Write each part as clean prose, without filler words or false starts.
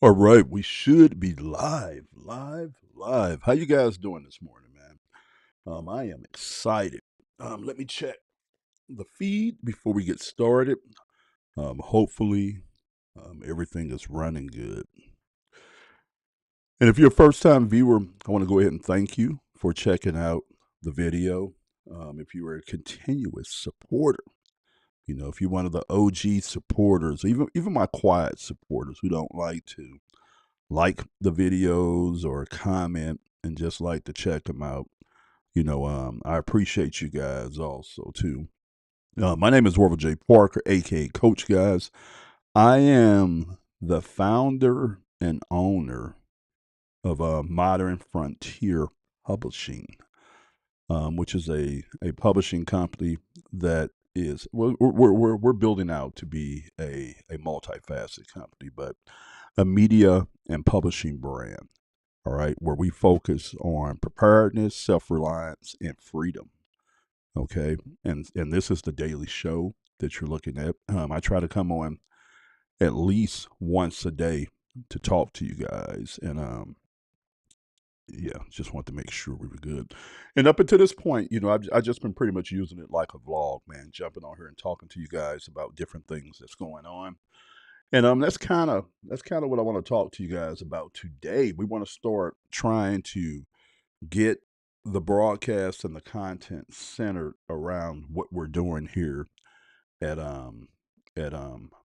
All right, we should be live, live, live. How you guys doing this morning, man? I am excited. Let me check the feed before we get started. Hopefully, everything is running good. And if you're a first-time viewer, I want to go ahead and thank you for checking out the video. If you are a continuous supporter, if you're one of the OG supporters, even my quiet supporters who don't like the videos or comment and just like to check them out. I appreciate you guys also too. My name is Warville J. Parker, aka Coach Guys. I am the founder and owner of Modern Frontier Publishing, which is a publishing company that is we're building out to be a multifaceted company, but a media and publishing brand. All right, where we focus on preparedness, self-reliance, and freedom. Okay, and this is the daily show that you're looking at. I try to come on at least once a day to talk to you guys, and yeah, just want to make sure we were good. And up until this point, I've just been pretty much using it like a vlog, man, jumping on here and talking to you guys about different things that's going on. And that's kind of what I want to talk to you guys about today. We want to start trying to get the broadcast and the content centered around what we're doing here at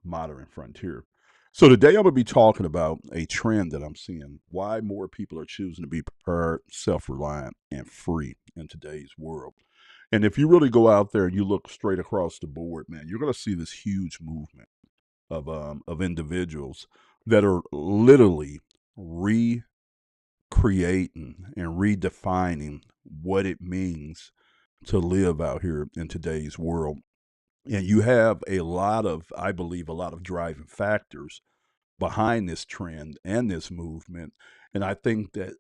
Modern Frontier. So today I'm going to be talking about a trend that I'm seeing: why more people are choosing to be prepared, self-reliant, and free in today's world. And if you really go out there and you look straight across the board, man, you're going to see this huge movement of individuals that are literally creating and redefining what it means to live out here in today's world. And you have I believe, a lot of driving factors behind this trend and this movement. And I think that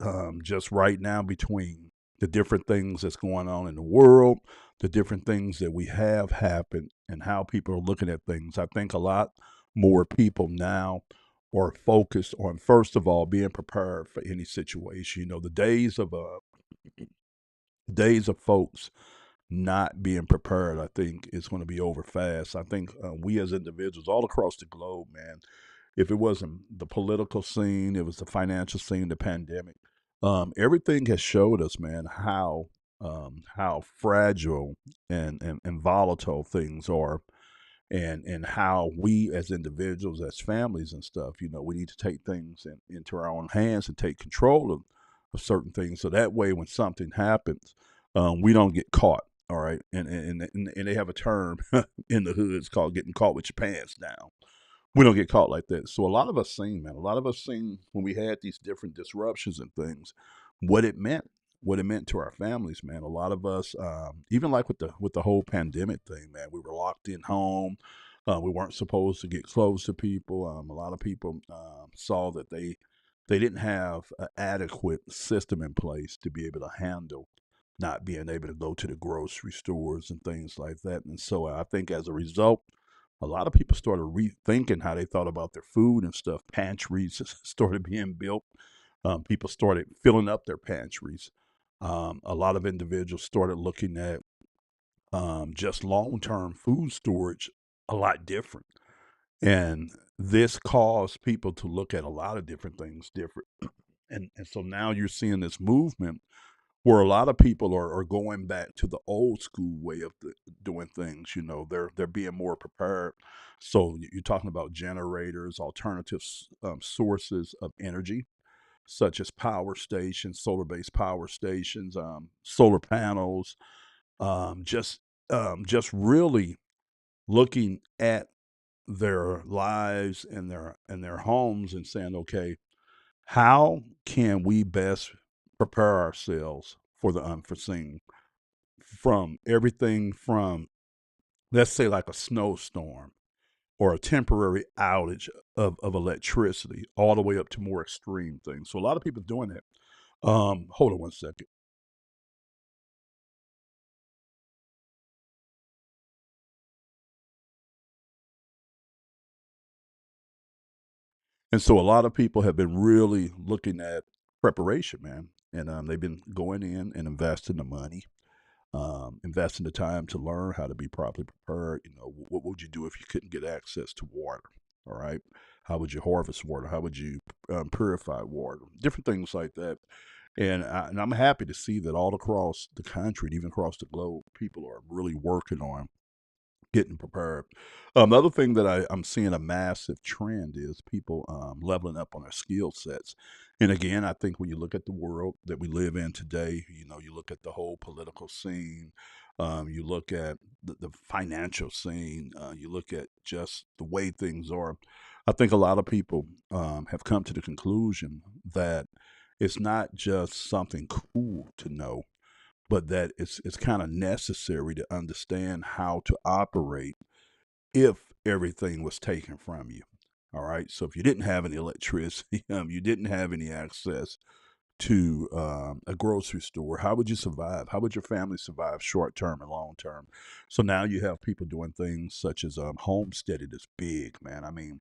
just right now, between the different things that's going on in the world, the different things that we have happened, and how people are looking at things, I think a lot more people now are focused on, first of all, being prepared for any situation. The days of folks not being prepared, I think, is going to be over fast. I think we as individuals all across the globe, man, if it wasn't the political scene, it was the financial scene, the pandemic. Everything has showed us, man, how fragile and volatile things are, and how we as individuals, as families and stuff, we need to take things into our own hands and take control of certain things, so that way when something happens, we don't get caught. All right, and they have a term in the hood, it's called getting caught with your pants down. We don't get caught like that. So a lot of us seen, man, a lot of us seen when we had these different disruptions and things, what it meant, what it meant to our families, man. A lot of us, even like with the whole pandemic thing, man, we were locked in home. We weren't supposed to get close to people. A lot of people saw that they didn't have an adequate system in place to be able to handle not being able to go to the grocery stores and things like that. And so I think as a result, a lot of people started rethinking how they thought about their food and stuff. Pantries started being built. People started filling up their pantries. A lot of individuals started looking at just long term food storage a lot different. And this caused people to look at a lot of different things different. And so now you're seeing this movement where a lot of people are going back to the old school way of doing things. They're being more prepared. So you're talking about generators, alternative sources of energy, such as power stations, solar-based power stations, solar panels. Just really looking at their lives and their homes and saying, okay, how can we best prepare ourselves for the unforeseen? From everything from, let's say, like a snowstorm or a temporary outage of electricity, all the way up to more extreme things. So a lot of people doing that. Hold on one second. And so a lot of people have been really looking at preparation, man. And they've been going in and investing the money, investing the time to learn how to be properly prepared. You know, what would you do if you couldn't get access to water? All right. How would you harvest water? How would you purify water? Different things like that. And I'm happy to see that all across the country, and even across the globe, people are really working on getting prepared. The other thing that I'm seeing a massive trend is people leveling up on their skill sets. And again, I think when you look at the world that we live in today, you know, you look at the whole political scene, you look at the financial scene, you look at just the way things are. I think a lot of people have come to the conclusion that it's not just something cool to know, but that it's kind of necessary to understand how to operate if everything was taken from you. All right. So if you didn't have any electricity, you didn't have any access to a grocery store, how would you survive? How would your family survive short term and long term? So now you have people doing things such as homesteading is big, man. I mean,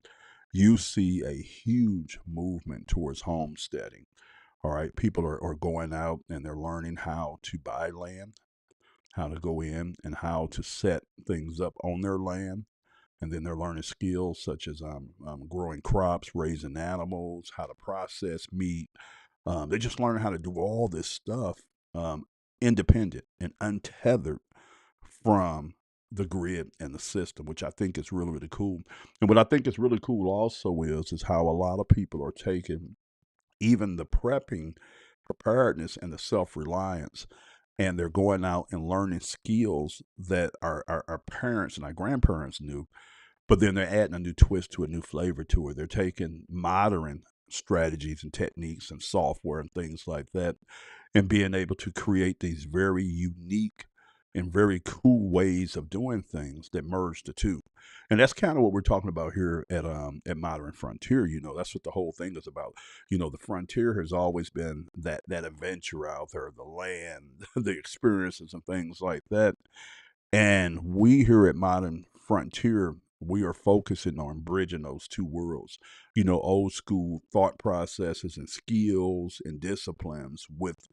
you see a huge movement towards homesteading. All right. People are going out and they're learning how to buy land, how to go in and how to set things up on their land. And then they're learning skills such as growing crops, raising animals, how to process meat. They're just learning how to do all this stuff um, independent and untethered from the grid and the system, which I think is really, really cool. And what I think is really cool also is how a lot of people are taking even the prepping, preparedness, and the self reliance. And they're going out and learning skills that our parents and our grandparents knew, but then they're adding a new twist to a new flavor to it. They're taking modern strategies and techniques and software and things like that and being able to create these very unique and very cool ways of doing things that merge the two. And that's kind of what we're talking about here at Modern Frontier. You know, that's what the whole thing is about. You know, the frontier has always been that adventure out there, the land, the experiences and things like that. And we here at Modern Frontier, we are focusing on bridging those two worlds. You know, old school thought processes and skills and disciplines with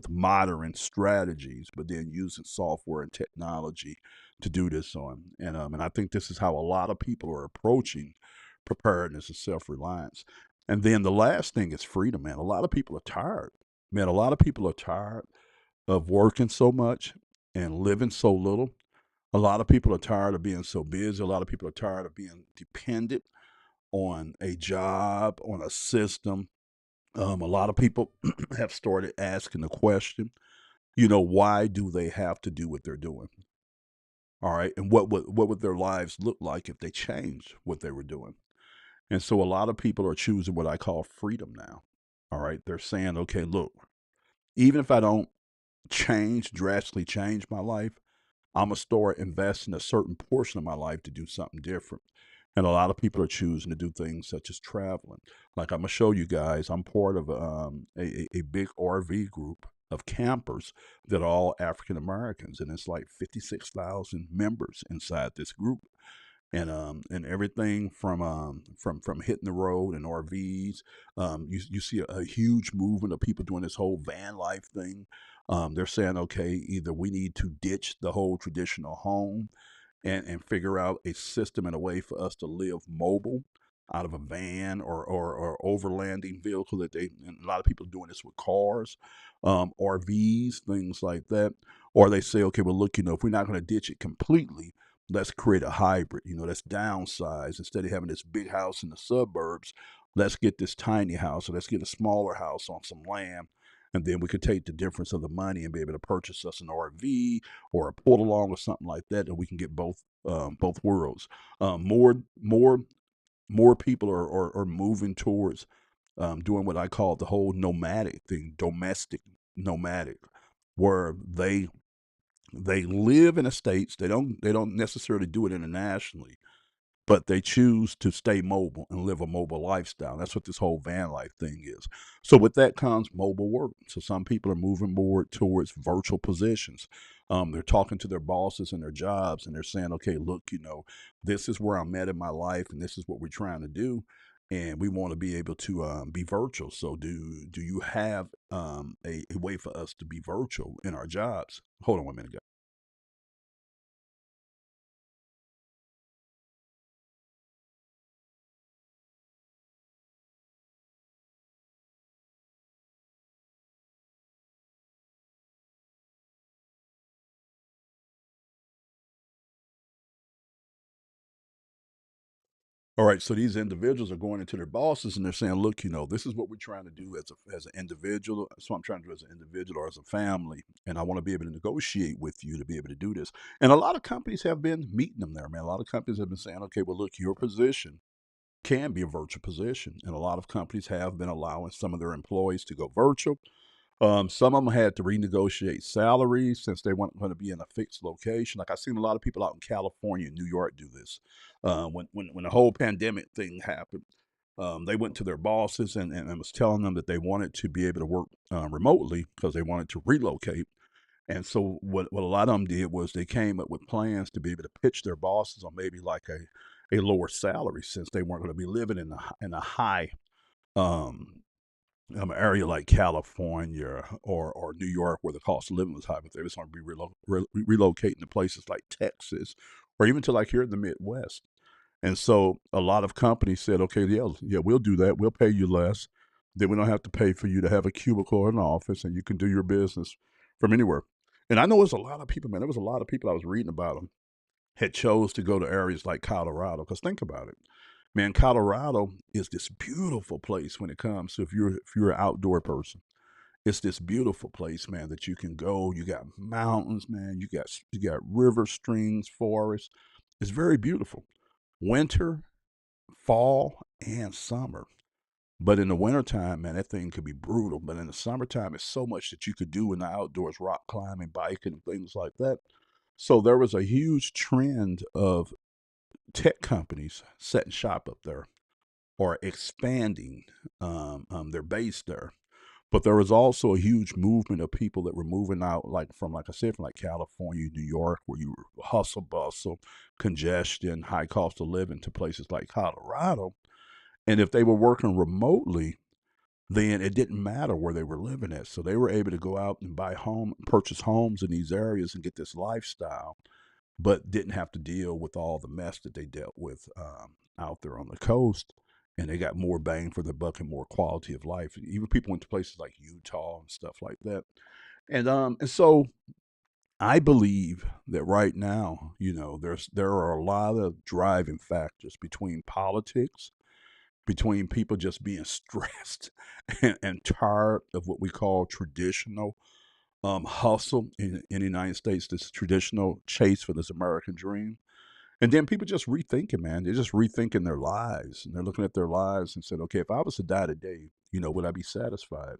modern strategies, but then using software and technology to do this on. And I think this is how a lot of people are approaching preparedness and self-reliance. And then the last thing is freedom, man. A lot of people are tired. Man, a lot of people are tired of working so much and living so little. A lot of people are tired of being so busy. A lot of people are tired of being dependent on a job, on a system. A lot of people have started asking the question, you know, why do they have to do what they're doing? All right. And what would their lives look like if they changed what they were doing? And so a lot of people are choosing what I call freedom now. All right. They're saying, okay, look, even if I don't drastically change my life, I'm gonna start investing a certain portion of my life to do something different. And a lot of people are choosing to do things such as traveling. Like I'm gonna show you guys, I'm part of a big RV group of campers that are all African Americans, and it's like 56,000 members inside this group. And everything from hitting the road and RVs. You see a huge movement of people doing this whole van life thing. They're saying, okay, either we need to ditch the whole traditional home and figure out a system and a way for us to live mobile out of a van or overlanding vehicle that they, and a lot of people are doing this with cars, RVs, things like that. Or they say, okay, well, look, you know, if we're not going to ditch it completely, let's create a hybrid, you know, let's downsize. Instead of having this big house in the suburbs, let's get this tiny house, or let's get a smaller house on some land. And then we could take the difference of the money and be able to purchase us an RV or a pull along or something like that, and we can get both worlds. More people are moving towards doing what I call the whole nomadic thing, domestic nomadic, where they live in the states. They don't necessarily do it internationally, but they choose to stay mobile and live a mobile lifestyle. That's what this whole van life thing is. So with that comes mobile work. So some people are moving more towards virtual positions. They're talking to their bosses and their jobs, and they're saying, "Okay, look, you know, this is where I'm at in my life, and this is what we're trying to do." and we want to be able to be virtual. So, do you have a way for us to be virtual in our jobs? Hold on one minute, guys. All right, so these individuals are going into their bosses and they're saying, "Look, this is what we're trying to do as an individual. That's what I'm trying to do as an individual or as a family, and I want to be able to negotiate with you to be able to do this." And a lot of companies have been meeting them there, man. A lot of companies have been saying, "Okay, well, look, your position can be a virtual position," and a lot of companies have been allowing some of their employees to go virtual. Some of them had to renegotiate salaries since they weren't going to be in a fixed location. Like I've seen a lot of people out in California and New York do this. When the whole pandemic thing happened, they went to their bosses and was telling them that they wanted to be able to work remotely because they wanted to relocate. And so what a lot of them did was they came up with plans to be able to pitch their bosses on maybe like a lower salary since they weren't going to be living in a high um, area like California or New York where the cost of living was high, but they was going to be relocating to places like Texas or even to like here in the Midwest. And so a lot of companies said, okay, yeah, yeah, we'll do that. We'll pay you less. Then we don't have to pay for you to have a cubicle or an office, and you can do your business from anywhere. And I know there's a lot of people, man. There was a lot of people I was reading about them had chose to go to areas like Colorado. Because think about it, man. Colorado is this beautiful place when it comes to if you're an outdoor person. It's this beautiful place, man, that you can go. You got mountains, man. You got river streams, forests. It's very beautiful. Winter, fall, and summer. But in the wintertime, man, that thing could be brutal. But in the summertime, it's so much that you could do in the outdoors, rock climbing, biking, and things like that. So there was a huge trend of tech companies setting shop up there or expanding their base there. But there was also a huge movement of people that were moving out, like I said, from like California, New York, where you were hustle bustle, congestion, high cost of living, to places like Colorado. And if they were working remotely, then it didn't matter where they were living at. So they were able to go out and purchase homes in these areas and get this lifestyle, but didn't have to deal with all the mess that they dealt with out there on the coast. And they got more bang for their buck and more quality of life. Even people went to places like Utah and stuff like that. And so I believe that right now, there are a lot of driving factors between politics, between people just being stressed and tired of what we call traditional hustle in the United States, this traditional chase for this American dream. And then people just rethinking, man. They're just rethinking their lives. And they're looking at their lives and said, okay, if I was to die today, would I be satisfied?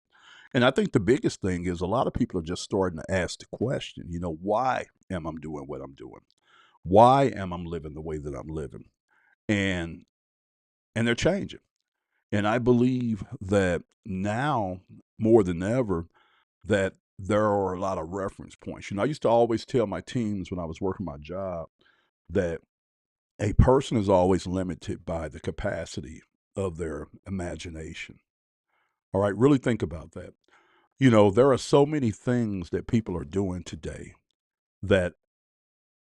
And I think the biggest thing is a lot of people are just starting to ask the question, why am I doing what I'm doing? Why am I living the way that I'm living? And they're changing. And I believe that now more than ever, that there are a lot of reference points. I used to always tell my teams when I was working my job that a person is always limited by the capacity of their imagination. All right, really think about that. There are so many things that people are doing today that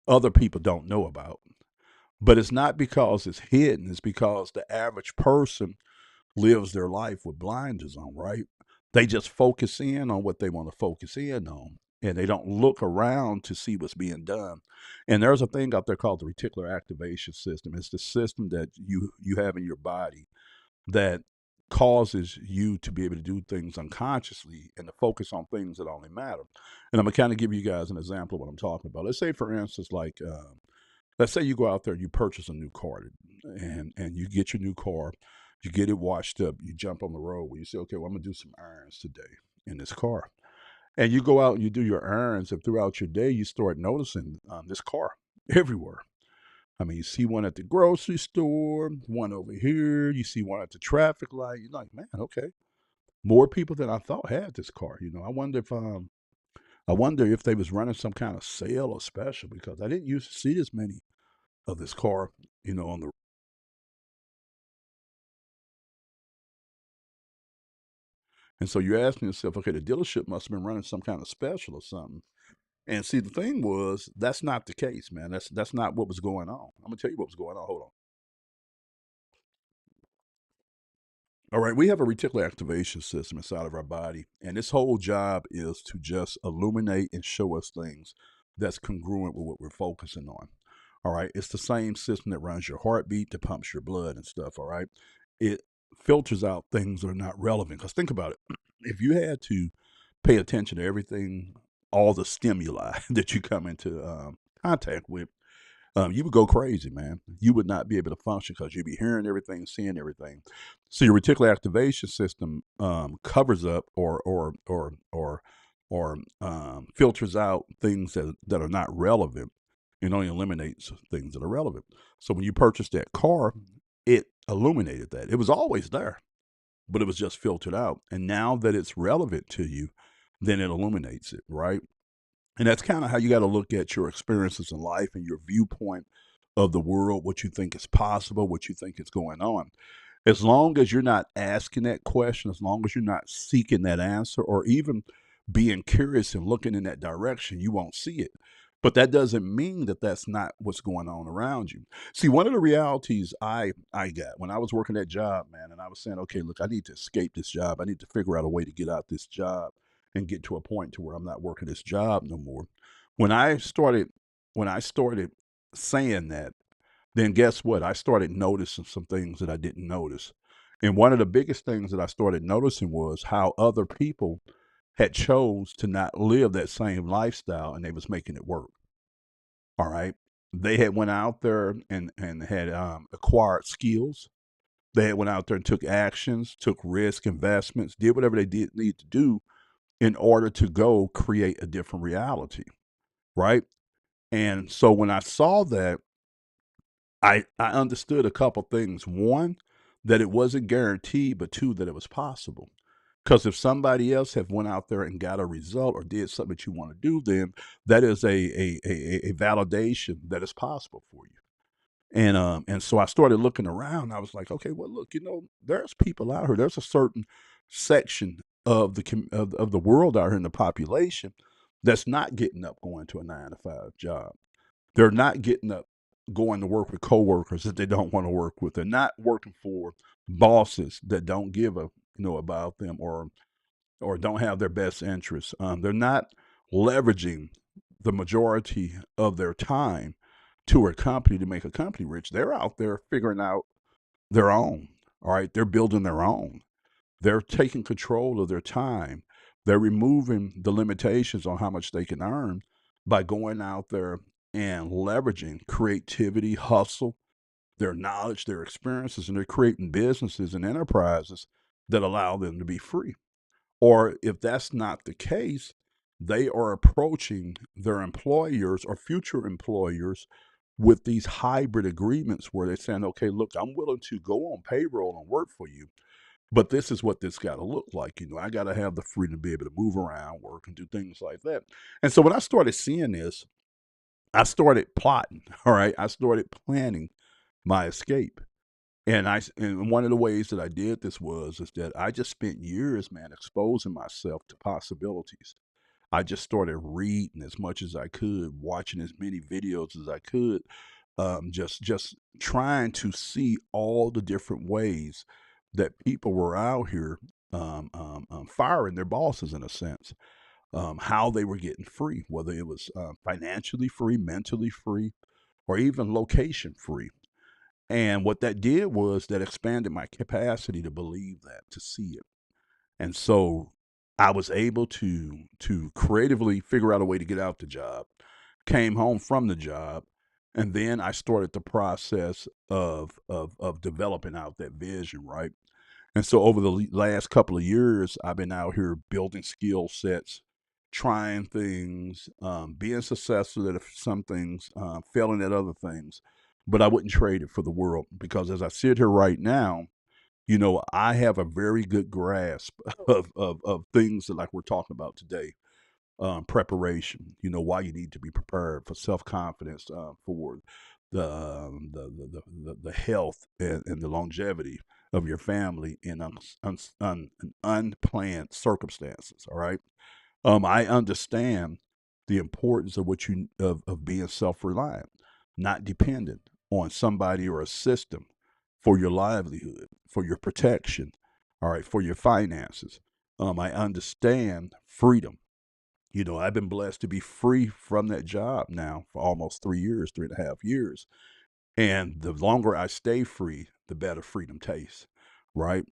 other people don't know about. But it's not because it's hidden, it's because the average person lives their life with blinders on, right? They just focus in on what they want to focus in on. And they don't look around to see what's being done. And there's a thing out there called the reticular activation system. It's the system that you have in your body that causes you to be able to do things unconsciously and to focus on things that only matter. And I'm gonna kind of give you guys an example of what I'm talking about. Let's say, for instance, let's say you go out there and you purchase a new car, and you get your new car, you get it washed up, you jump on the road where you say, okay, well, I'm gonna do some errands today in this car. And you go out and you do your errands, and throughout your day, you start noticing this car everywhere. I mean, you see one at the grocery store, one over here, you see one at the traffic light. You're like, man, okay, more people than I thought had this car. I wonder if they was running some kind of sale or special because I didn't used to see this many of this car, on the And so you're asking yourself, okay, the dealership must have been running some kind of special or something. And see, the thing was, that's not the case, man. That's not what was going on. I'm gonna tell you what was going on. Hold on. All right, we have a reticular activation system inside of our body, and this whole job is to just illuminate and show us things that's congruent with what we're focusing on. All right, it's the same system that runs your heartbeat, that pumps your blood and stuff. All right, it filters out things that are not relevant. Because think about it, if you had to pay attention to everything, all the stimuli that you come into contact with, you would go crazy, man. You would not be able to function because you'd be hearing everything, seeing everything. So your reticular activation system covers up or filters out things that are not relevant and only eliminates things that are relevant. So when you purchased that car, it illuminated that. It was always there, but it was just filtered out. And now that it's relevant to you, then it illuminates it, right? And that's kind of how you got to look at your experiences in life and your viewpoint of the world, what you think is possible, what you think is going on. As long as you're not asking that question, as long as you're not seeking that answer, or even being curious and looking in that direction, you won't see it. But that doesn't mean that that's not what's going on around you. See, one of the realities I got when I was working that job, man, and I was saying, okay, look, I need to escape this job. I need to figure out a way to get out this job and get to a point to where I'm not working this job no more. When I started, when I started saying that, then guess what? I started noticing some things that I didn't notice. And one of the biggest things that I started noticing was how other people had chose to not live that same lifestyle and they was making it work. All right. They had went out there and had acquired skills. They had went out there and took actions, took risk, investments, did whatever they did need to do in order to go create a different reality. Right. And so when I saw that, I understood a couple things. One, that it wasn't guaranteed, but two, that it was possible. Because if somebody else have went out there and got a result or did something that you want to do, then that is a validation that it's possible for you. And so I started looking around. I was like, okay, well, look, there's people out here. There's a certain section of of the world out here in the population that's not getting up going to a 9 to 5 job. They're not getting up going to work with coworkers that they don't want to work with. They're not working for bosses that don't give a about them or don't have their best interests. They're not leveraging the majority of their time to a company to make a company rich. They're out there figuring out their own. All right, they're building their own. They're taking control of their time. They're removing the limitations on how much they can earn by going out there and leveraging creativity, hustle, their knowledge, their experiences, and they're creating businesses and enterprises that allow them to be free. Or if that's not the case, they are approaching their employers or future employers with these hybrid agreements where they're saying, okay, look, I'm willing to go on payroll and work for you, but this is what this got to look like. I got to have the freedom to be able to move around, work, and do things like that. And so when I started seeing this, I started plotting. All right. I started planning my escape. And one of the ways that I did this was is that I just spent years, man, exposing myself to possibilities. I just started reading as much as I could, watching as many videos as I could, just trying to see all the different ways that people were out here firing their bosses in a sense, how they were getting free, whether it was financially free, mentally free, or even location free. And what that did was that expanded my capacity to believe that, to see it. And so I was able to creatively figure out a way to get out the job, came home from the job, and then I started the process of developing out that vision, right? And so over the last couple of years, I've been out here building skill sets, trying things, being successful at some things, failing at other things. But I wouldn't trade it for the world because as I sit here right now, I have a very good grasp of things that like we're talking about today. Preparation, why you need to be prepared for self-confidence, for the health and the longevity of your family in unplanned circumstances. All right. I understand the importance of of being self-reliant, not dependent on somebody or a system for your livelihood, for your protection, all right, for your finances. I understand freedom. I've been blessed to be free from that job now for almost 3 years, 3.5 years. And the longer I stay free, the better freedom tastes, right?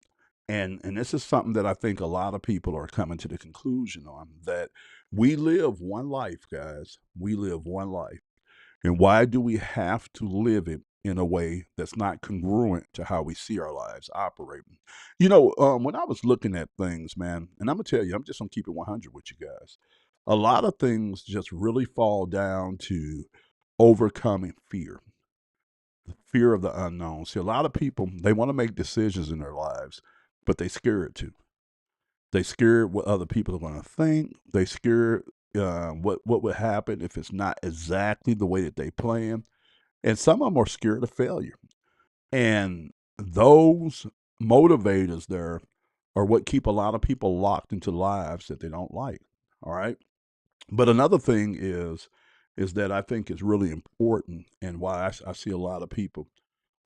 And this is something that I think a lot of people are coming to the conclusion on, that we live one life, guys. We live one life. And why do we have to live it in a way that's not congruent to how we see our lives operating? When I was looking at things, man, and I'm gonna tell you, I'm just gonna keep it 100 with you guys. A lot of things just really fall down to overcoming fear, the fear of the unknown. See, a lot of people, they want to make decisions in their lives, but they scared to. They scared what other people are going to think. They scared what would happen if it's not exactly the way that they plan. And some of them are scared of failure. And those motivators there are what keep a lot of people locked into lives that they don't like. All right. But another thing is that I think is really important, and why I see a lot of people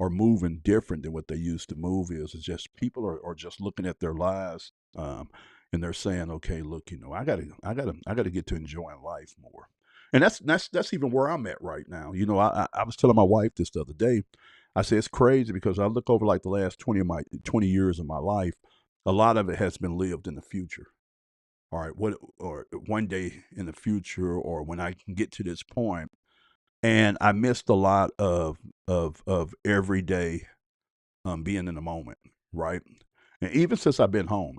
are moving different than what they used to move is just people are just looking at their lives, and they're saying, okay, look, I gotta get to enjoying life more. And that's even where I'm at right now. I was telling my wife this the other day. I say it's crazy because I look over like the last 20 years of my life. A lot of it has been lived in the future. All right, what or one day in the future, or when I can get to this point, and I missed a lot of every day, being in the moment, right? And even since I've been home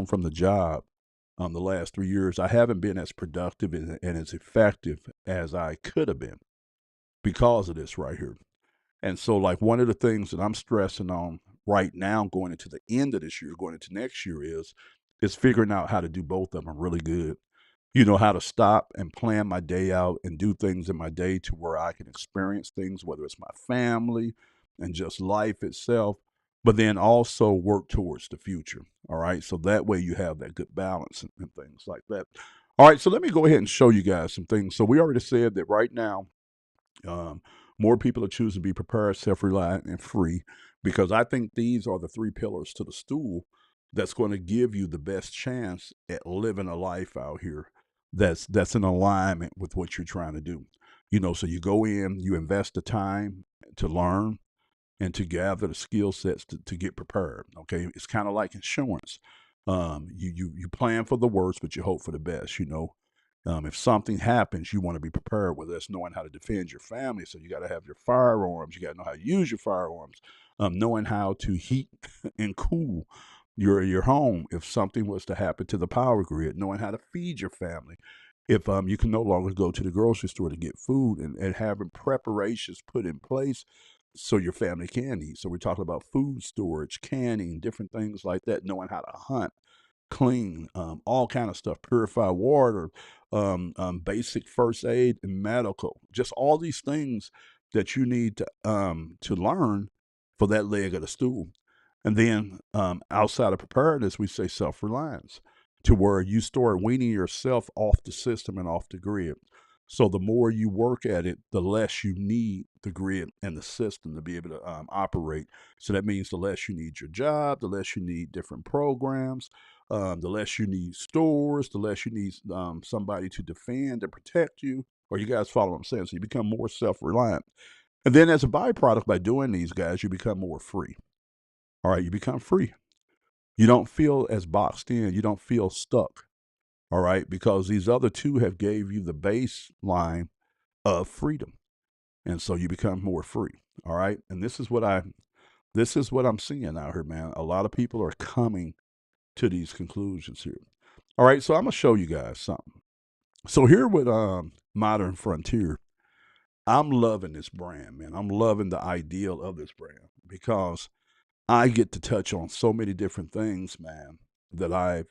from the job, the last 3 years, I haven't been as productive and as effective as I could have been because of this right here. And so, like, one of the things that I'm stressing on right now, going into the end of this year, going into next year, is figuring out how to do both of them really good. How to stop and plan my day out and do things in my day to where I can experience things, whether it's my family and just life itself, but then also work towards the future. All right. So that way you have that good balance and things like that. All right. So let me go ahead and show you guys some things. So we already said that right now, um, more people are choosing to be prepared, self reliant, and free, because I think these are the three pillars to the stool that's going to give you the best chance at living a life out here that's in alignment with what you're trying to do. So you go in, you invest the time to learn and to gather the skill sets to get prepared. Okay, it's kind of like insurance. You plan for the worst, but you hope for the best. If something happens, you want to be prepared with this, knowing how to defend your family. So you got to have your firearms. You got to know how to use your firearms. Knowing how to heat and cool your home if something was to happen to the power grid. Knowing how to feed your family. If you can no longer go to the grocery store to get food, and having preparations put in place so your family can eat. So we're talking about food storage, canning, different things like that, knowing how to hunt, clean, all kind of stuff, purify water, basic first aid and medical, just all these things that you need to learn for that leg of the stool. And then outside of preparedness, we say self-reliance, to where you start weaning yourself off the system and off the grid. So the more you work at it, the less you need the grid and the system to be able to operate. So that means the less you need your job, the less you need different programs, the less you need stores, the less you need somebody to defend and protect you. Or you guys follow what I'm saying? So you become more self-reliant. And then as a byproduct, by doing these guys, you become more free. All right, you become free. You don't feel as boxed in. You don't feel stuck. All right, because these other two have gave you the baseline of freedom, and so you become more free. All right, and this is what I'm seeing out here, man. A lot of people are coming to these conclusions here. All right, so I'm gonna show you guys something. So here with Modern Frontier, I'm loving this brand, man. I'm loving the ideal of this brand because I get to touch on so many different things, man, that I've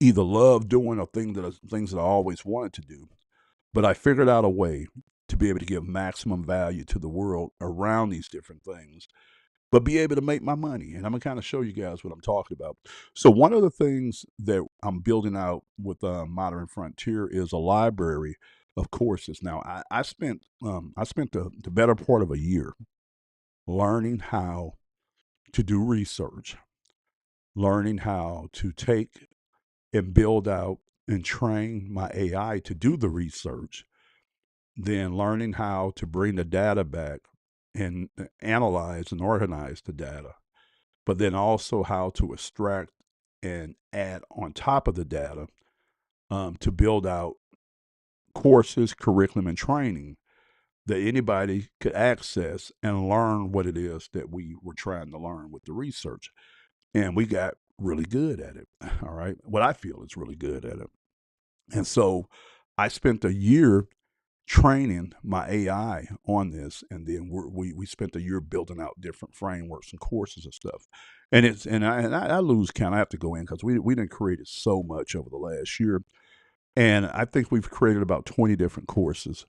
either loved doing or things that I always wanted to do. But I figured out a way to be able to give maximum value to the world around these different things. but be able to make my money. And I'm gonna kind of show you guys what I'm talking about. So one of the things that I'm building out with Modern Frontier is a library of courses. Now I spent the better part of a year learning how to do research, learning how to take and build out and train my AI to do the research, then learning how to bring the data back and analyze and organize the data, but then also how to extract and add on top of the data to build out courses, curriculum, and training that anybody could access and learn what it is that we were trying to learn with the research. And we got really good at it. All right. What I feel is really good at it. And so I spent a year training my AI on this, and then we spent a year building out different frameworks and courses and stuff. And I lose count. I have to go in because we didn't created so much over the last year, and I think we've created about 20 different courses.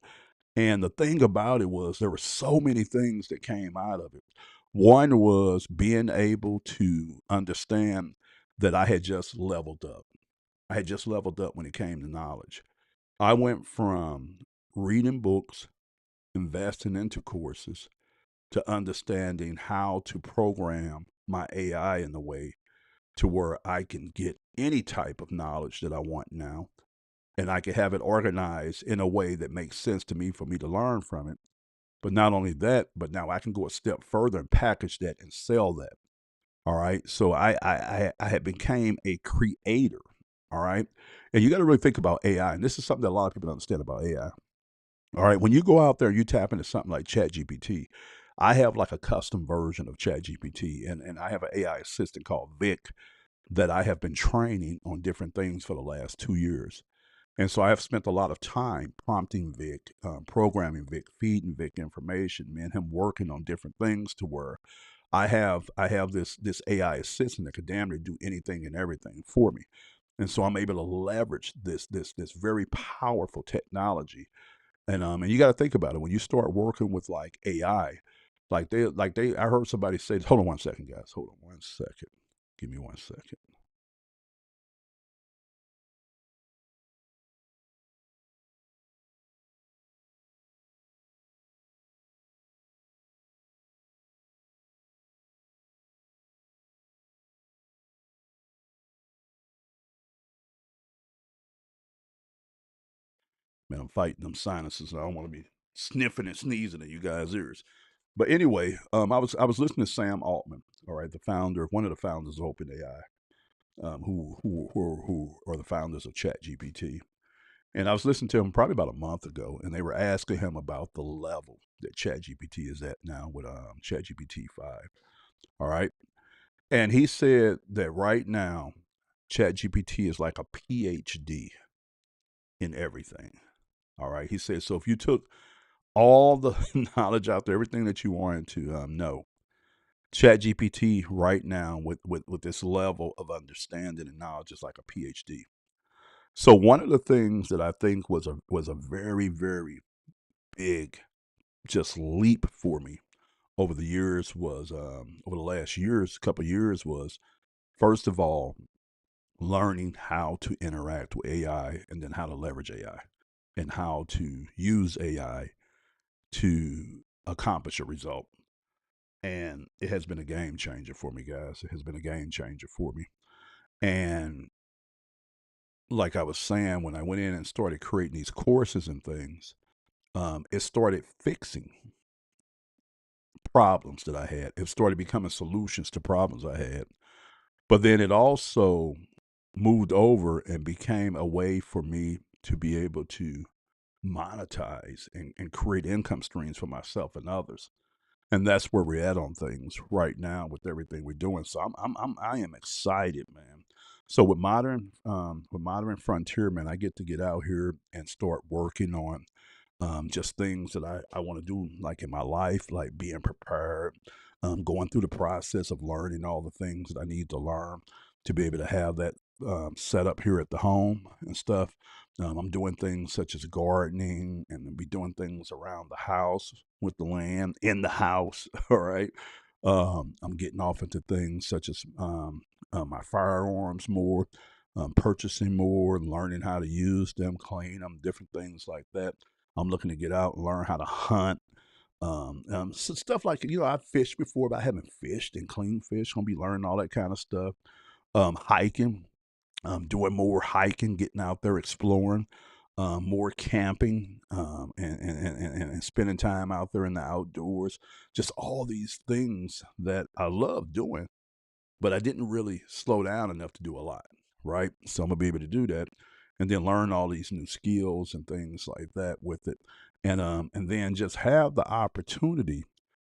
And the thing about it was there were so many things that came out of it. One was being able to understand that I had just leveled up. I had just leveled up when it came to knowledge. I went from reading books, investing into courses, to understanding how to program my AI in a way to where I can get any type of knowledge that I want now, and I can have it organized in a way that makes sense to me for me to learn from it. But not only that, but now I can go a step further and package that and sell that. All right. So I had became a creator. All right. And you got to really think about AI. And this is something that a lot of people don't understand about AI. All right. When you go out there and you tap into something like ChatGPT, I have like a custom version of ChatGPT, and I have an AI assistant called Vic that I have been training on different things for the last 2 years. And so I have spent a lot of time prompting Vic, programming Vic, feeding Vic information, me and him working on different things to where I have this AI assistant that could damn near do anything and everything for me. And so I'm able to leverage this very powerful technology. And you got to think about it when you start working with like AI, like they I heard somebody say, hold on one second, guys, hold on one second, give me one second. Man, I'm fighting them sinuses. I don't want to be sniffing and sneezing in you guys' ears. But anyway, I was listening to Sam Altman, all right, the founder, one of the founders of OpenAI, who are the founders of ChatGPT. And I was listening to him probably about a month ago, and they were asking him about the level that ChatGPT is at now with ChatGPT 5. All right, and he said that right now, ChatGPT is like a PhD in everything. All right, he said so. If you took all the knowledge out there, everything that you wanted to know, ChatGPT right now with this level of understanding and knowledge is like a PhD. So one of the things that I think was a very very big just leap for me over the years was over the last years, couple of years was first of all learning how to interact with AI and then how to leverage AI and how to use AI to accomplish a result. And it has been a game changer for me, guys. It has been a game changer for me. And like I was saying, when I went in and started creating these courses and things, it started fixing problems that I had. It started becoming solutions to problems I had. But then it also moved over and became a way for me to be able to monetize and create income streams for myself and others. And that's where we're at on things right now with everything we're doing. So I am excited, man. So with modern frontier, man, I get out here and start working on just things that I want to do, like in my life, like being prepared, going through the process of learning all the things that I need to learn to be able to have that set up here at the home and stuff. I'm doing things such as gardening and be doing things around the house with the land in the house. All right. I'm getting off into things such as my firearms more, purchasing more, learning how to use them, clean them, different things like that. I'm looking to get out and learn how to hunt. So stuff like, I've fished before, but I haven't fished and clean fish. Gonna be learning all that kind of stuff. Hiking, doing more hiking, getting out there exploring, more camping, and spending time out there in the outdoors. Just all these things that I love doing, but I didn't really slow down enough to do a lot, right? So I'm gonna be able to do that, and then learn all these new skills and things like that with it, and then just have the opportunity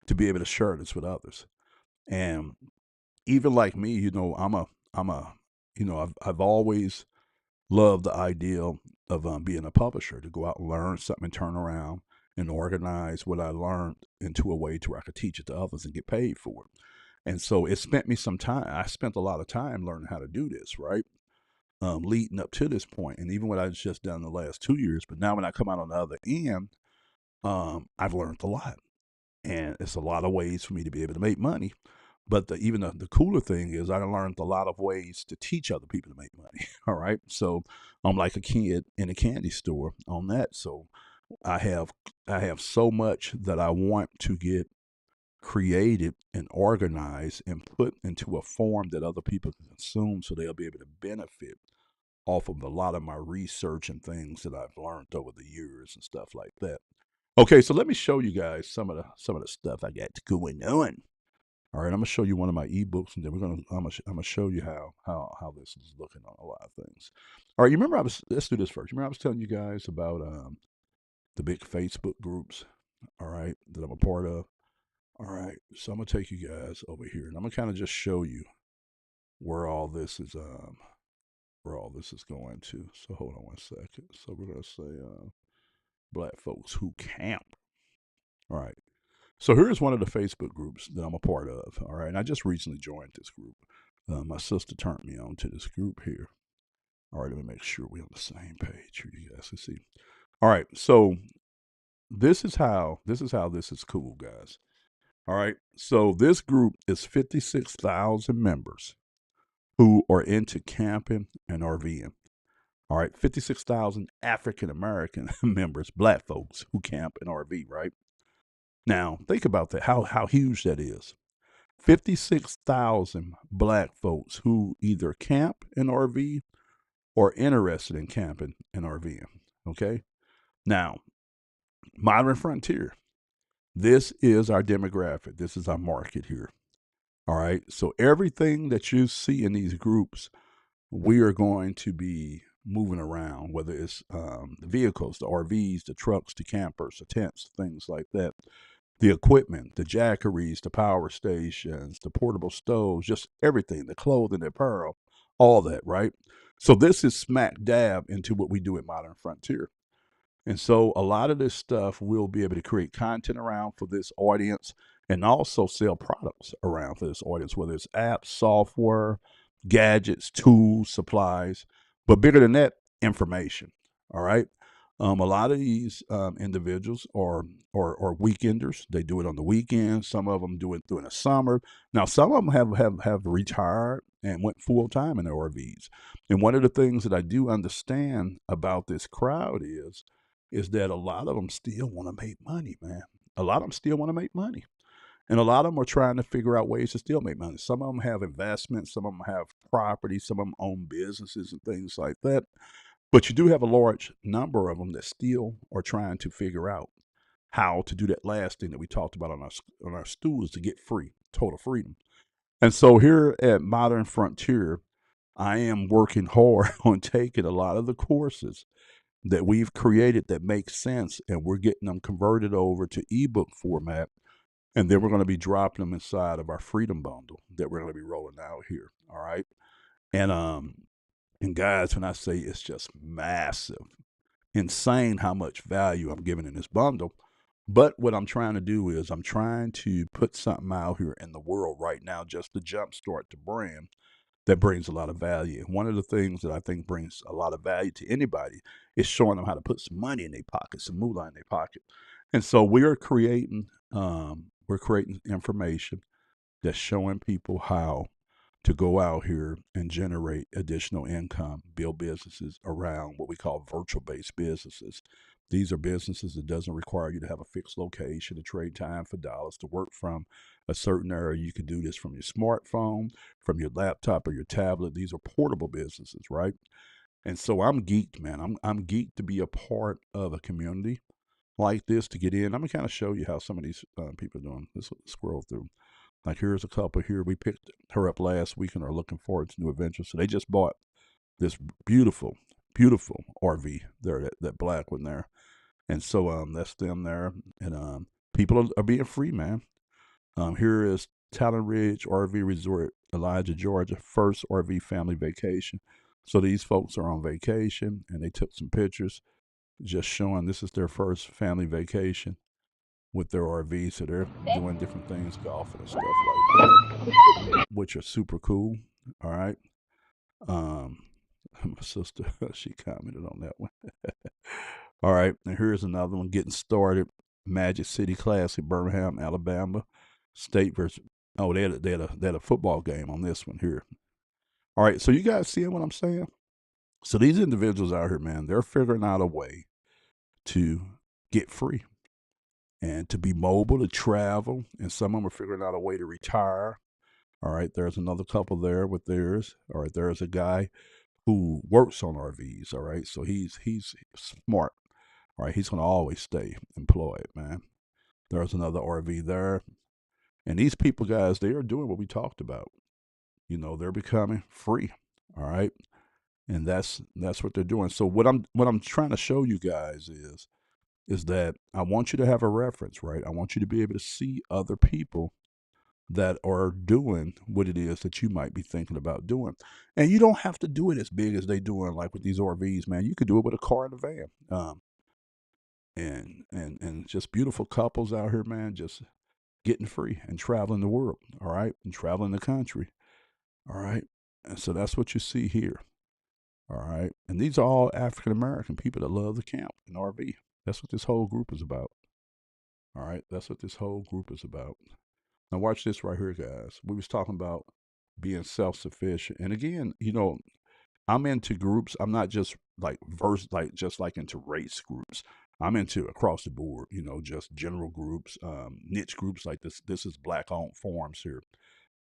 to be able to share this with others. And even like me, I'm a, I've always loved the idea of being a publisher, to go out and learn something and turn around and organize what I learned into a way to where I could teach it to others and get paid for it. And so it spent me some time. I spent a lot of time learning how to do this, right? Leading up to this point, and even what I've just done the last 2 years. But now when I come out on the other end, I've learned a lot, and it's a lot of ways for me to be able to make money. But even the cooler thing is, I learned a lot of ways to teach other people to make money. All right, so I'm like a kid in a candy store on that. So I have I have so much that I want to get created and organized and put into a form that other people can consume, so they'll be able to benefit off of a lot of my research and things that I've learned over the years and stuff like that. Okay, so let me show you guys some of the stuff I got going on. All right, I'm gonna show you one of my ebooks, and then I'm gonna show you how this is looking on a lot of things. All right, you remember let's do this first. You remember I was telling you guys about the big Facebook groups, all right, that I'm a part of. All right, so I'm gonna take you guys over here, and I'm gonna kind of just show you where all this is going to. So hold on one second. So we're gonna say black folks who camp. All right. So here's one of the Facebook groups that I'm a part of. All right, and I just recently joined this group. My sister turned me on to this group here. All right, let me make sure we're on the same page here. You guys can see. All right, so this is cool, guys. All right, so this group is 56,000 members who are into camping and RVing. All right, 56,000 African American members, black folks who camp and RV. Right now, think about that. How huge that is. 56,000 black folks who either camp in RV or interested in camping and RVing. Okay. Now, Modern Frontier, this is our demographic. This is our market here. All right. So everything that you see in these groups, we are going to be moving around, whether it's the vehicles, the RVs, the trucks, the campers, the tents, things like that. The equipment, the jackeries, the power stations, the portable stoves, just everything, the clothing, the apparel, all that, right? So this is smack dab into what we do at Modern Frontier. And so a lot of this stuff we'll be able to create content around for this audience, and also sell products around for this audience, whether it's apps, software, gadgets, tools, supplies, but bigger than that, information. All right. A lot of these individuals are weekenders. They do it on the weekends. Some of them do it during the summer. Now, some of them have retired and went full time in their RVs. And one of the things that I do understand about this crowd is that a lot of them still want to make money, man. A lot of them still want to make money. And a lot of them are trying to figure out ways to still make money. Some of them have investments, some of them have property, some of them own businesses and things like that. But you do have a large number of them that still are trying to figure out how to do that last thing that we talked about on our stools, to get free, total freedom. And so here at Modern Frontier, I am working hard on taking a lot of the courses that we've created that make sense, and we're getting them converted over to ebook format, and then we're going to be dropping them inside of our freedom bundle that we're going to be rolling out here. All right. And and guys, when I say it's just massive, insane how much value I'm giving in this bundle. But what I'm trying to do is I'm trying to put something out here in the world right now, just to jumpstart the brand, that brings a lot of value. One of the things that I think brings a lot of value to anybody is showing them how to put some money in their pocket, some moolah in their pocket. And so we're creating information that's showing people how to go out here and generate additional income, build businesses around what we call virtual based businesses. These are businesses that doesn't require you to have a fixed location, to trade time for dollars, to work from a certain area. You can do this from your smartphone, from your laptop or your tablet. These are portable businesses, right? And so I'm geeked, man. I'm geeked to be a part of a community like this to get in. I'm gonna kind of show you how some of these people are doing. Let's scroll through. Like here's a couple here. We picked her up last week and are looking forward to new adventures. So they just bought this beautiful, beautiful RV there, that black one there. And so that's them there. And people are being free, man. Here is Talon Ridge RV Resort, Elijah, Georgia, first RV family vacation. So these folks are on vacation and they took some pictures just showing this is their first family vacation with their RV. So they're doing different things, golfing and stuff like that, which are super cool. All right. Um, my sister, she commented on that one. All right. And here's another one getting started. Magic City Classic, Birmingham, Alabama. State versus, oh, they had a football game on this one here. All right. So you guys seeing what I'm saying? So these individuals out here, man, they're figuring out a way to get free and to be mobile, to travel. And some of them are figuring out a way to retire. All right, there's another couple there with theirs. All right, there's a guy who works on RVs. All right, so he's smart. All right, he's gonna always stay employed, man. There's another RV there, and these people, guys, they are doing what we talked about. You know, they're becoming free. All right, and that's what they're doing. So what I'm trying to show you guys is that I want you to have a reference, right? I want you to be able to see other people that are doing what it is that you might be thinking about doing. And you don't have to do it as big as they doing, like with these RVs, man. You could do it with a car and a van. And just beautiful couples out here, man, just getting free and traveling the world, all right? And traveling the country. All right. And so that's what you see here. All right. And these are all African American people that love the camp and RV. That's what this whole group is about. All right. That's what this whole group is about. Now watch this right here, guys. We was talking about being self-sufficient. And again, I'm into groups. I'm not just like into race groups. I'm into across the board, just general groups, niche groups like this. This is black owned farms here.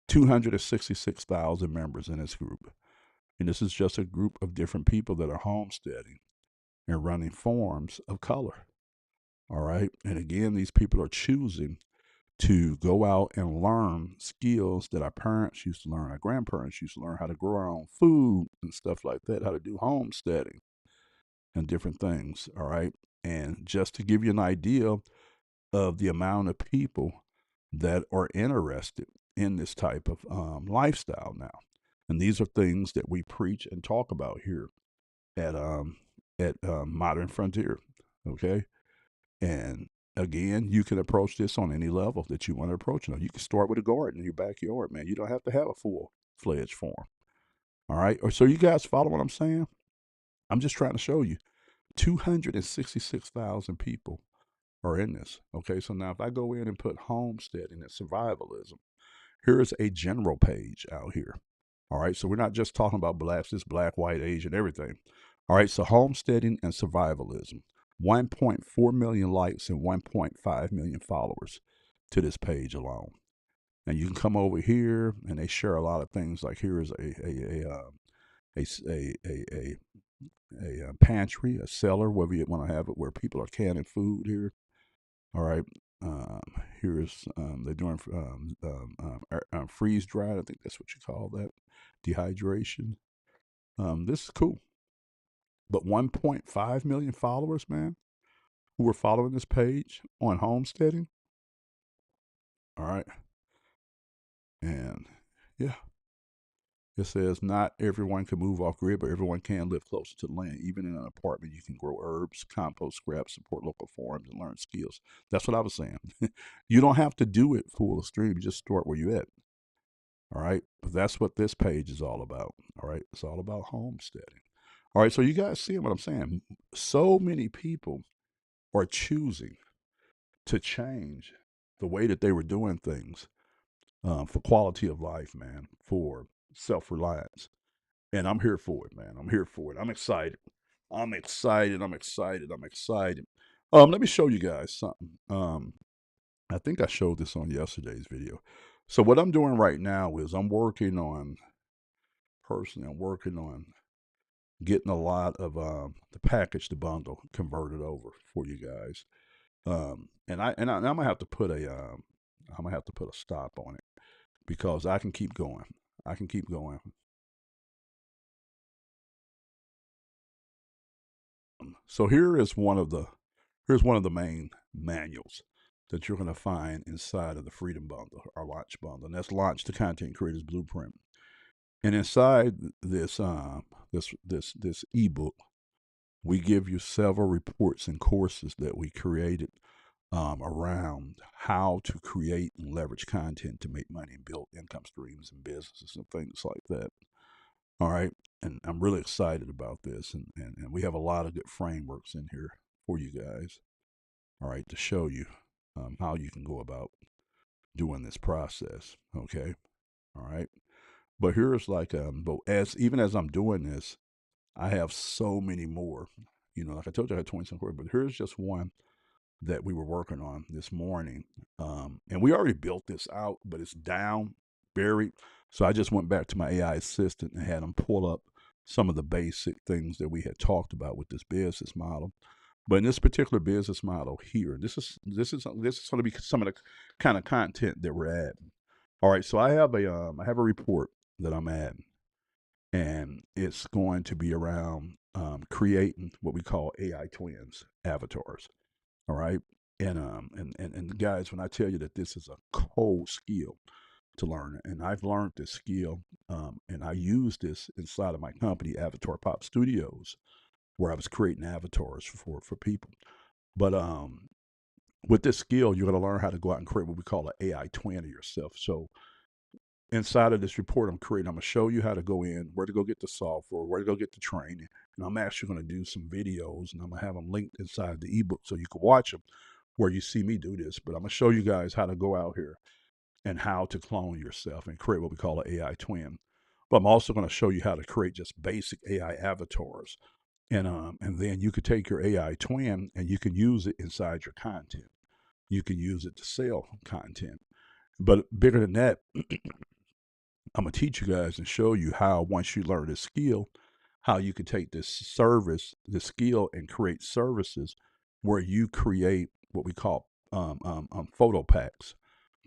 266,000 members in this group. And this is just a group of different people that are homesteading and running farms of color. All right. And again, these people are choosing to go out and learn skills that our parents used to learn, our grandparents used to learn, how to grow our own food and stuff like that, how to do homesteading and different things. All right. And just to give you an idea of the amount of people that are interested in this type of lifestyle now. And these are things that we preach and talk about here at Modern Frontier. Okay. And again, you can approach this on any level that you want to approach it on. You can start with a garden in your backyard, man. You don't have to have a full-fledged farm. All right. Or so you guys follow what I'm saying? I'm just trying to show you. 266,000 people are in this. Okay. So now if I go in and put homesteading and survivalism, here is a general page out here. All right. So we're not just talking about blacks, this black, white, Asian, everything. All right. So homesteading and survivalism. 1.4 million likes and 1.5 million followers to this page alone. And you can come over here, and they share a lot of things. Like here is a pantry, a cellar, wherever you want to have it, where people are canning food here. All right. Here's they're doing freeze dried. I think that's what you call that, dehydration. This is cool. But 1.5 million followers, man, who are following this page on homesteading. All right. And yeah, it says not everyone can move off grid, but everyone can live closer to the land. Even in an apartment, you can grow herbs, compost scraps, support local farms, and learn skills. That's what I was saying. You don't have to do it full stream. Just start where you at. All right. But that's what this page is all about. All right. It's all about homesteading. All right. So you guys see what I'm saying? So many people are choosing to change the way that they were doing things for quality of life, man, for self reliance. And I'm here for it, man. I'm here for it. I'm excited. I'm excited. I'm excited. I'm excited. Let me show you guys something. I think I showed this on yesterday's video. So what I'm doing right now is I'm working on getting a lot of the package, the bundle converted over for you guys. And I'm gonna have to put a stop on it because I can keep going. I can keep going. So here's one of the main manuals that you're going to find inside of the Freedom Bundle, our launch bundle, and that's Launch the Content Creators Blueprint. And inside this ebook, we give you several reports and courses that we created around how to create and leverage content to make money and build income streams and businesses and things like that. All right. And I'm really excited about this. And we have a lot of good frameworks in here for you guys. All right. To show you how you can go about doing this process. Okay. All right. But here's but as I'm doing this, I have so many more. Like I told you, I had 20 some courses, but here's just one that we were working on this morning. And we already built this out, but it's down, buried. So I just went back to my AI assistant and had him pull up some of the basic things that we had talked about with this business model. But in this particular business model here, this is going to be some of the kind of content that we're adding. All right, so I have a report that I'm adding, and it's going to be around creating what we call AI twins, avatars. All right. And guys, when I tell you that this is a cold skill to learn, and I've learned this skill, and I use this inside of my company, Avatar Pop Studios, where I was creating avatars for people. But with this skill, you're going to learn how to go out and create what we call an AI twin of yourself. So inside of this report I'm creating, I'm going to show you how to go in, where to go get the software, where to go get the training. And I'm actually going to do some videos, and I'm going to have them linked inside the ebook so you can watch them where you see me do this. But I'm going to show you guys how to go out here and how to clone yourself and create what we call an AI twin. But I'm also going to show you how to create just basic AI avatars. And then you could take your AI twin and you can use it inside your content. You can use it to sell content. But bigger than that, I'm going to teach you guys and show you how, once you learn this skill, how you can take this skill, and create services where you create what we call photo packs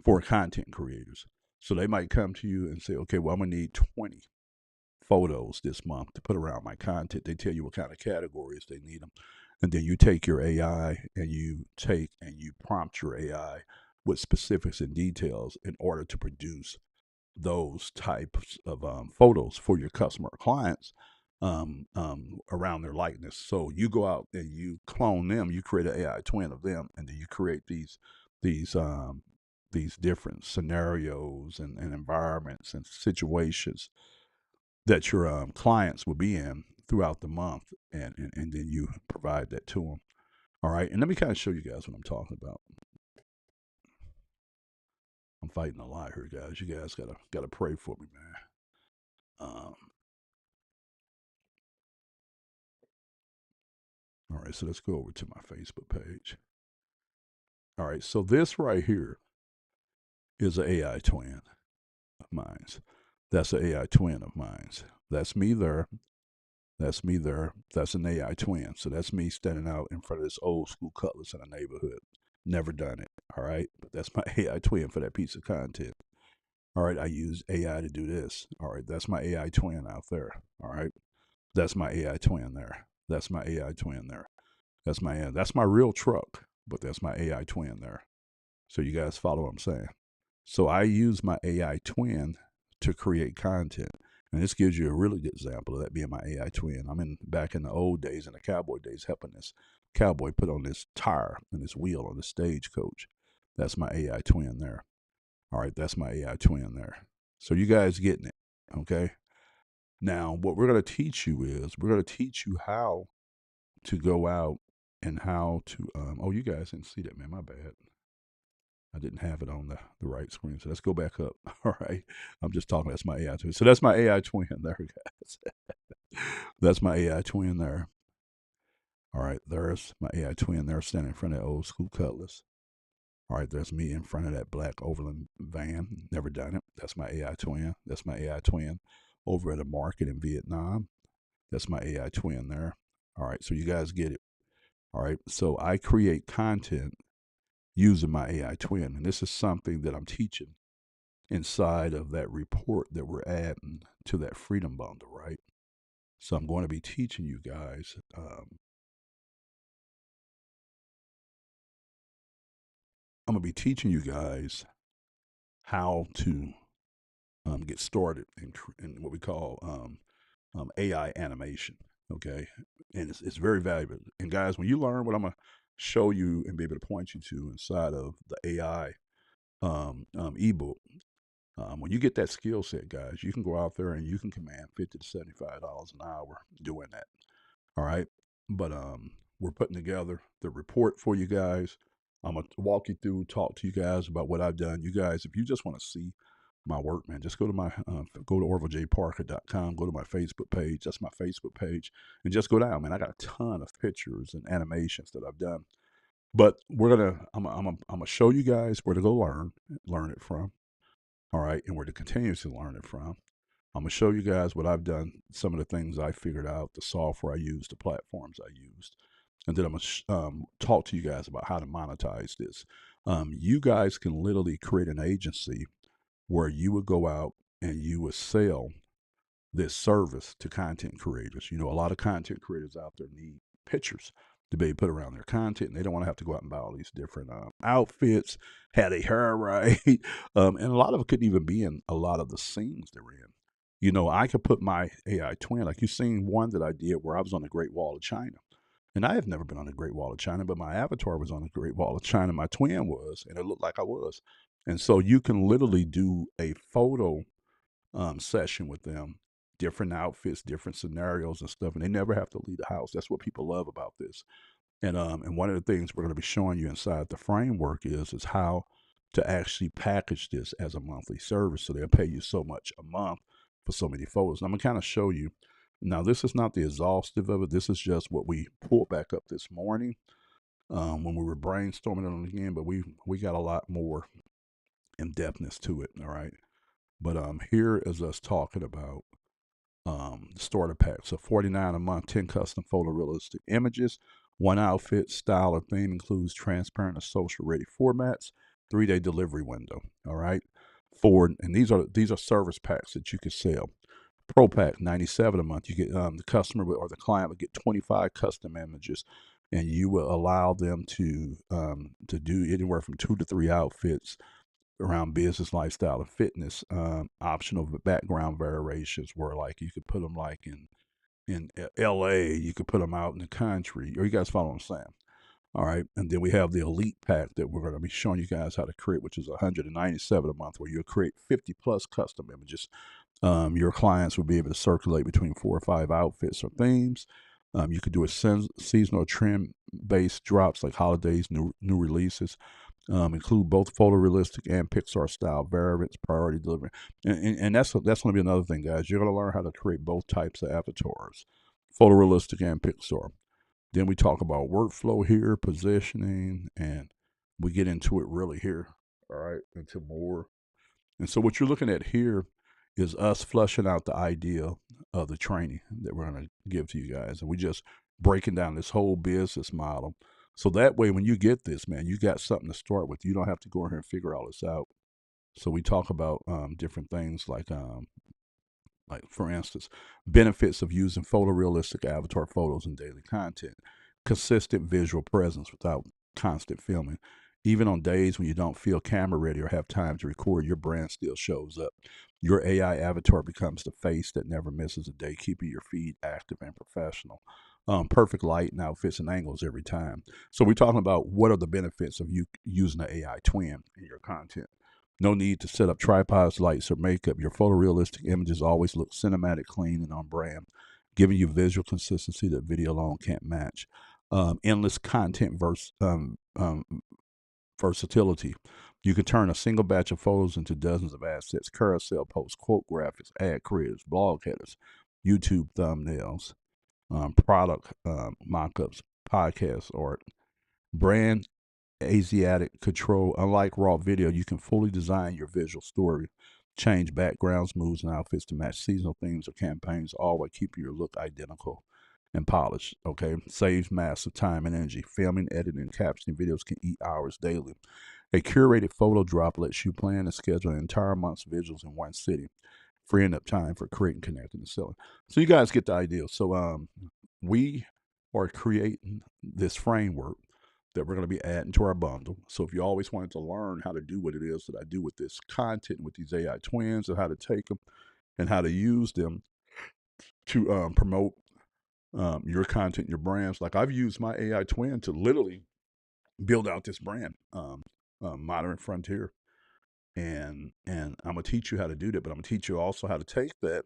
for content creators. So they might come to you and say, okay, well, I'm going to need 20 photos this month to put around my content. They tell you what kind of categories they need them. And then you take your AI and you prompt your AI with specifics and details in order to produce those types of photos for your customer or clients around their likeness. So you go out and you clone them, you create an AI twin of them, and then you create these these different scenarios and environments and situations that your clients will be in throughout the month, and then you provide that to them. All right, and let me kind of show you guys what I'm talking about. I'm fighting a lot here, guys. You guys gotta pray for me, man. Um, all right, so let's go over to my Facebook page. All right, so this right here is an AI twin of mine. That's an AI twin of mine. That's me there. That's me there. That's an AI twin. So that's me standing out in front of this old school Cutlass in a neighborhood. Never done it. All right. But that's my AI twin for that piece of content. All right. I use AI to do this. All right. That's my AI twin out there. All right. That's my AI twin there. That's my AI twin there. That's my real truck, but that's my AI twin there. So you guys follow what I'm saying? So I use my AI twin to create content. And this gives you a really good example of that being my AI twin. Back in the old days, in the cowboy days, helping this cowboy put on this tire and this wheel on the stagecoach. That's my AI twin there. All right, that's my AI twin there. So you guys getting it, okay? Now, what we're going to teach you is we're going to teach you how to go out and how to. Oh, you guys didn't see that, man. My bad. I didn't have it on the right screen. So let's go back up. All right. I'm just talking. That's my AI twin. So that's my AI twin there, guys. That's my AI twin there. All right. There's my AI twin there standing in front of that old school Cutlass. All right. There's me in front of that black Overland van. Never done it. That's my AI twin. That's my AI twin over at a market in Vietnam. That's my AI twin there. All right. So you guys get it. All right. So I create content using my AI twin. And this is something that I'm teaching inside of that report that we're adding to that freedom bundle, right? So I'm going to be teaching you guys. I'm going to be teaching you guys how to get started in what we call AI animation. Okay, and it's very valuable. And guys, when you learn what I'm going to show you and be able to point you to inside of the AI ebook, when you get that skill set, guys, you can go out there and you can command $50 to $75 an hour doing that. All right. But we're putting together the report for you guys. I'm gonna walk you through, talk to you guys about what I've done. You guys, if you just want to see my work, man, just go to my go to orvillejparker.com, go to my Facebook page. That's my Facebook page, and just go down, man. I got a ton of pictures and animations that I've done. But I'm gonna show you guys where to go learn it from. All right, and where to continue to learn it from. I'm going to show you guys what I've done, some of the things I figured out, the software I used, the platforms I used. And then I'm going to talk to you guys about how to monetize this. You guys can literally create an agency where you would go out and you would sell this service to content creators. You know, a lot of content creators out there need pictures to be put around their content, and they don't want to have to go out and buy all these different outfits, had a hair right, and a lot of it couldn't even be in a lot of the scenes they're in. You know, I could put my AI twin, like you seen one that I did where I was on the Great Wall of China. And I have never been on the Great Wall of China, but my avatar was on the Great Wall of China. My twin was, and it looked like I was. And so you can literally do a photo session with them, different outfits, different scenarios and stuff, and they never have to leave the house. That's what people love about this. And one of the things we're going to be showing you inside the framework is how to actually package this as a monthly service. So they'll pay you so much a month for so many photos. And I'm going to kind of show you. Now, this is not the exhaustive of it. This is just what we pulled back up this morning when we were brainstorming on it again. But we got a lot more in depthness to it. All right. But here is us talking about the starter pack. So $49 a month, 10 custom photorealistic images, one outfit, style, or theme, includes transparent or social ready formats, 3-day delivery window. All right. And these are service packs that you can sell. Pro pack, $97 a month. You get the customer or the client would get 25 custom images, and you will allow them to do anywhere from 2 to 3 outfits around business, lifestyle, and fitness. Optional background variations where like you could put them like in LA, you could put them out in the country, or you guys follow what I'm saying. All right, and then we have the elite pack that we're going to be showing you guys how to create, which is $197 a month, where you'll create 50 plus custom images. Your clients will be able to circulate between 4 or 5 outfits or themes. You could do a seasonal trend-based drops like holidays, new releases. Include both photorealistic and Pixar style variants, priority delivery, and that's going to be another thing, guys. You're going to learn how to create both types of avatars, photorealistic and Pixar. Then we talk about workflow here, positioning, and we get into it really here. All right, into more. And so what you're looking at here is us flushing out the idea of the training that we're going to give to you guys, and we just breaking down this whole business model. So that way, when you get this, man, you got something to start with. You don't have to go in here and figure all this out. So we talk about different things like for instance, benefits of using photorealistic avatar photos in daily content, consistent visual presence without constant filming. Even on days when you don't feel camera ready or have time to record, your brand still shows up. Your AI avatar becomes the face that never misses a day, keeping your feed active and professional. Perfect light and outfits and angles every time. So we're talking about what are the benefits of you using an AI twin in your content. No need to set up tripods, lights, or makeup. Your photorealistic images always look cinematic, clean, and on brand, giving you visual consistency that video alone can't match. Endless content versatility. You can turn a single batch of photos into dozens of assets, carousel posts, quote graphics, ad creatives, blog headers, YouTube thumbnails, product mock-ups, podcast art, brand Asiatic control. Unlike raw video, you can fully design your visual story, change backgrounds, moods, and outfits to match seasonal themes or campaigns, all while keeping your look identical and polished. Okay, saves massive time and energy. Filming, editing, and captioning videos can eat hours daily. A curated photo drop lets you plan and schedule an entire month's visuals in one sitting, freeing up time for creating, connecting, and selling. So you guys get the idea. So we are creating this framework that we're going to be adding to our bundle. So if you always wanted to learn how to do what it is that I do with this content, with these AI twins, and how to take them and how to use them to promote your content, your brands. Like I've used my AI twin to literally build out this brand, Modern Frontier, and I'm gonna teach you how to do that. But I'm gonna teach you also how to take that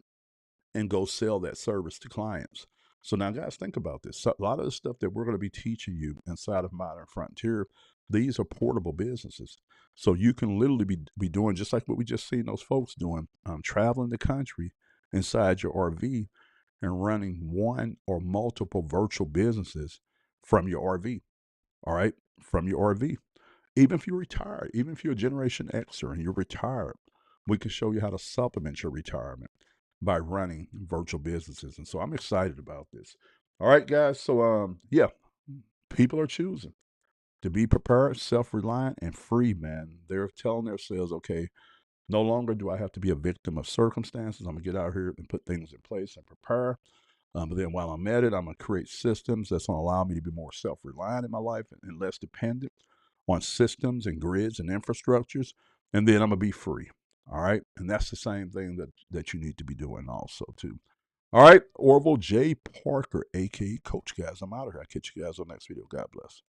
and go sell that service to clients. So now, guys, think about this. So a lot of the stuff that we're going to be teaching you inside of Modern Frontier, these are portable businesses. So you can literally be doing just like what we just seen those folks doing, traveling the country inside your RV and running one or multiple virtual businesses from your RV. All right, from your RV. Even if you're retired, even if you're a Generation Xer and you're retired, we can show you how to supplement your retirement by running virtual businesses. And so I'm excited about this. All right, guys. So yeah, people are choosing to be prepared, self-reliant, and free, man. They're telling themselves, okay, no longer do I have to be a victim of circumstances. I'm gonna get out here and put things in place and prepare. But then while I'm at it, I'm gonna create systems that's gonna allow me to be more self-reliant in my life and less dependent on systems and grids and infrastructures. And then I'm gonna be free. All right. And that's the same thing that you need to be doing also too. All right, Orville J. Parker, aka Coach Guys. I'm out of here. I'll catch you guys on the next video. God bless.